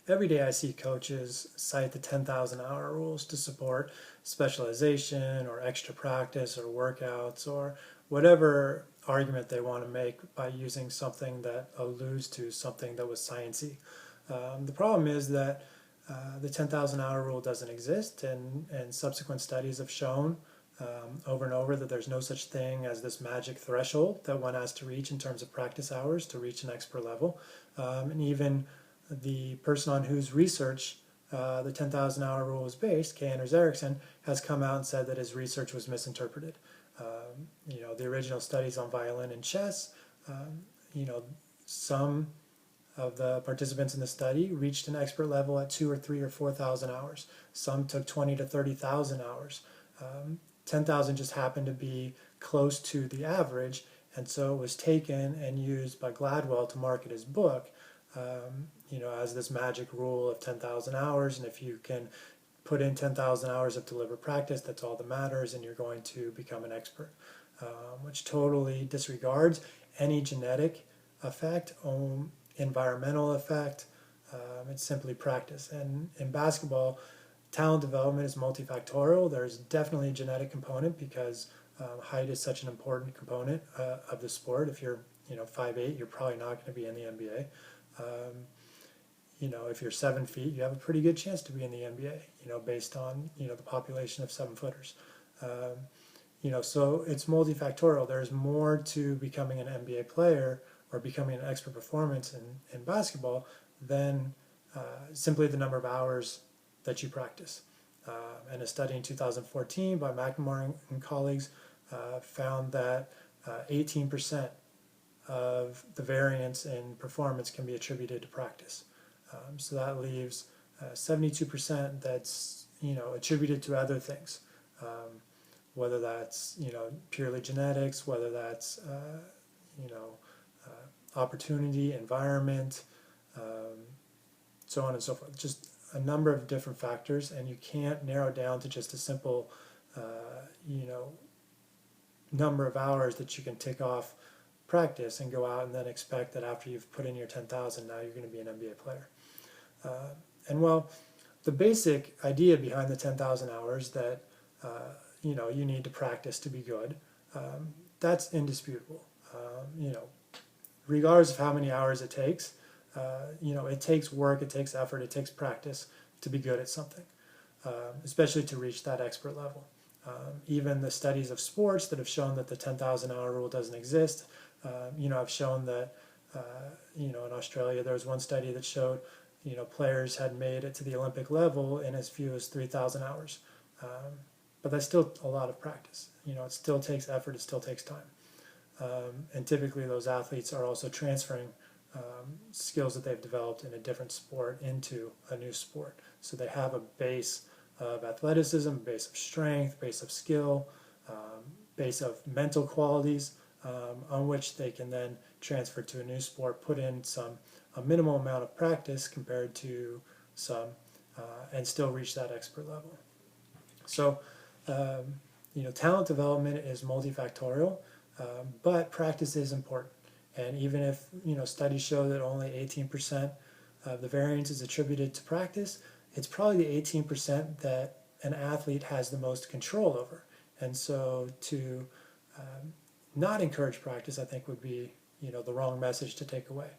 every day I see coaches cite the 10,000 hour rules to support specialization or extra practice or workouts or whatever argument they want to make by using something that alludes to something that was sciencey. The problem is that the 10,000 hour rule doesn't exist, and subsequent studies have shown over and over that there's no such thing as this magic threshold that one has to reach in terms of practice hours to reach an expert level. And even the person on whose research the 10,000 hour rule is based, K. Anders Ericsson, has come out and said that his research was misinterpreted. The original studies on violin and chess, some of the participants in the study reached an expert level at 2 or 3 or 4,000 hours. Some took 20 to 30,000 hours. 10,000 just happened to be close to the average, and so it was taken and used by Gladwell to market his book, as this magic rule of 10,000 hours, and if you can put in 10,000 hours of deliberate practice, that's all that matters, and you're going to become an expert, which totally disregards any genetic effect, environmental effect. It's simply practice. And in basketball, talent development is multifactorial. There's definitely a genetic component because height is such an important component of the sport. If you're 5'8", you're probably not going to be in the NBA. If you're 7 feet, you have a pretty good chance to be in the NBA, based on, the population of 7-footers. So it's multifactorial. There's more to becoming an NBA player or becoming an expert performance in basketball than simply the number of hours that you practice. And a study in 2014 by McNamara and colleagues found that 18% of the variance in performance can be attributed to practice. So that leaves 72% that's attributed to other things, whether that's purely genetics, whether that's opportunity, environment, so on and so forth. Just a number of different factors, and you can't narrow down to just a simple number of hours that you can tick off practice and go out and then expect that after you've put in your 10,000, now you're going to be an NBA player. The basic idea behind the 10,000 hours that you need to practice to be good, that's indisputable. Regardless of how many hours it takes, it takes work, it takes effort, it takes practice to be good at something, especially to reach that expert level. Even the studies of sports that have shown that the 10,000 hour rule doesn't exist, have shown that, in Australia there was one study that showed, players had made it to the Olympic level in as few as 3,000 hours. But that's still a lot of practice. It still takes effort, it still takes time. And typically those athletes are also transferring skills that they've developed in a different sport into a new sport. So they have a base of athleticism, base of strength, base of skill, base of mental qualities, on which they can then transfer to a new sport, put in a minimal amount of practice compared to some, and still reach that expert level. So, talent development is multifactorial, but practice is important. And even if, studies show that only 18% of the variance is attributed to practice, it's probably the 18% that an athlete has the most control over. And so to not encourage practice, I think would be, the wrong message to take away.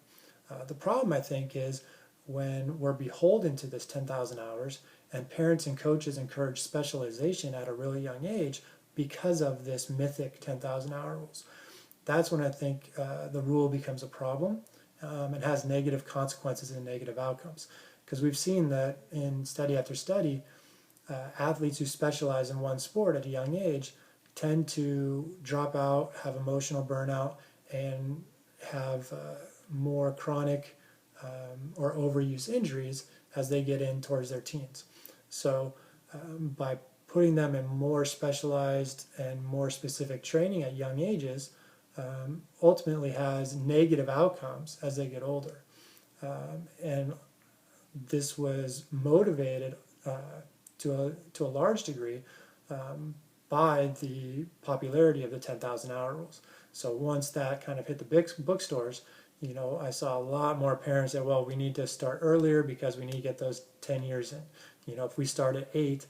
The problem, I think, is when we're beholden to this 10,000 hours and parents and coaches encourage specialization at a really young age because of this mythic 10,000 hour rules. That's when I think the rule becomes a problem and has negative consequences and negative outcomes. Because we've seen that in study after study, athletes who specialize in one sport at a young age tend to drop out, have emotional burnout, and have more chronic or overuse injuries as they get in towards their teens. So by putting them in more specialized and more specific training at young ages, ultimately has negative outcomes as they get older. And this was motivated to a large degree by the popularity of the 10,000 hour rules. So once that kind of hit the bookstores, You know, I saw a lot more parents say, well, we need to start earlier because we need to get those 10 years in. You know, if we start at 8,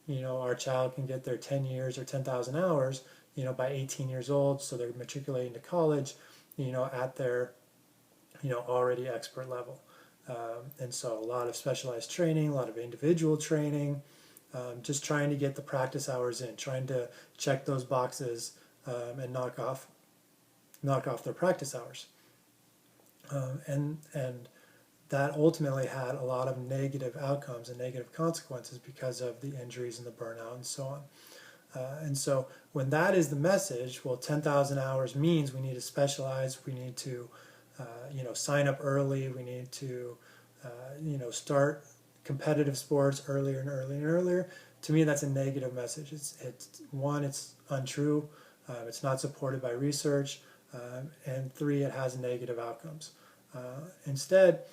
you know, our child can get their 10 years or 10,000 hours, you know, by 18 years old. So they're matriculating to college, you know, at their, you know, already expert level. And so a lot of specialized training, a lot of individual training, just trying to get the practice hours in, trying to check those boxes and knock off their practice hours. And that ultimately had a lot of negative outcomes and negative consequences because of the injuries and the burnout and so on. And so when that is the message, well, 10,000 hours means we need to specialize, we need to, you know, sign up early, we need to, you know, start competitive sports earlier and earlier and earlier. To me, that's a negative message. It's one, it's untrue, it's not supported by research, and 3, it has negative outcomes. Instead,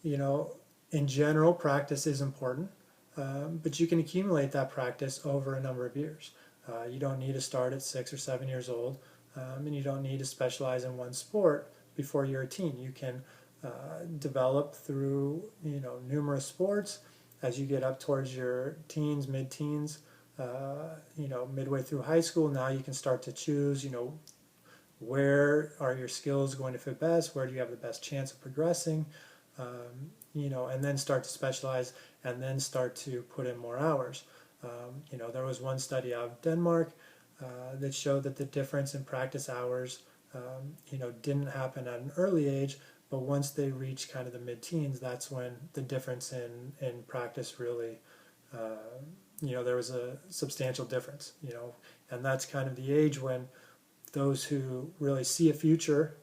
you know, in general, practice is important, but you can accumulate that practice over a number of years. You don't need to start at 6 or 7 years old, and you don't need to specialize in one sport before you're a teen. You can develop through, you know, numerous sports as you get up towards your teens, mid-teens, you know, midway through high school. Now you can start to choose, you know, where are your skills going to fit best, where do you have the best chance of progressing, you know, and then start to specialize and then start to put in more hours. You know, there was one study out of Denmark that showed that the difference in practice hours, you know, didn't happen at an early age, but once they reached kind of the mid-teens, that's when the difference in practice really, you know, there was a substantial difference, you know, and that's kind of the age when those who really see a future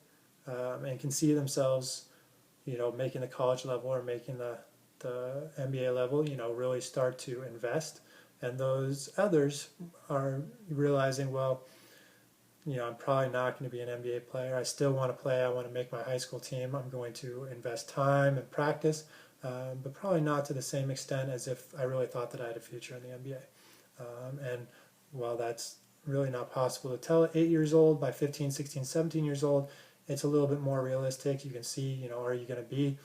and can see themselves, you know, making the college level or making the MBA level, you know, really start to invest. And those others are realizing, well, you know, I'm probably not going to be an NBA player. I still want to play. I want to make my high school team. I'm going to invest time and practice, but probably not to the same extent as if I really thought that I had a future in the NBA. And while that's really not possible to tell at 8 years old, by 15, 16, 17 years old, it's a little bit more realistic. You can see, you know, are you going to be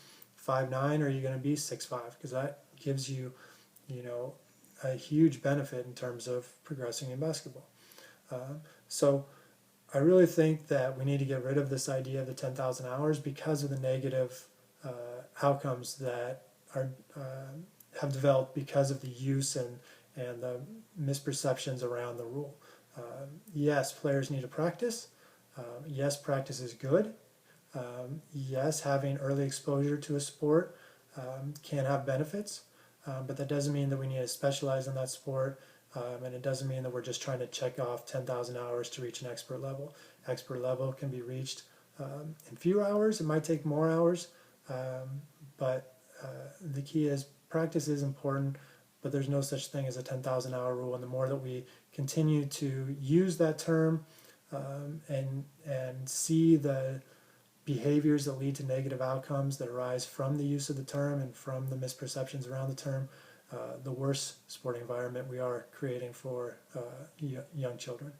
5'9" or are you going to be 6'5"? Because that gives you, you know, a huge benefit in terms of progressing in basketball. So I really think that we need to get rid of this idea of the 10,000 hours because of the negative outcomes that are have developed because of the use and the misperceptions around the rule. Yes, players need to practice. Yes, practice is good. Yes, having early exposure to a sport can have benefits, but that doesn't mean that we need to specialize in that sport, and it doesn't mean that we're just trying to check off 10,000 hours to reach an expert level. Expert level can be reached in fewer hours. It might take more hours, but the key is practice is important, but there's no such thing as a 10,000 hour rule, and the more that we continue to use that term and see the behaviors that lead to negative outcomes that arise from the use of the term and from the misperceptions around the term, the worse sporting environment we are creating for young children.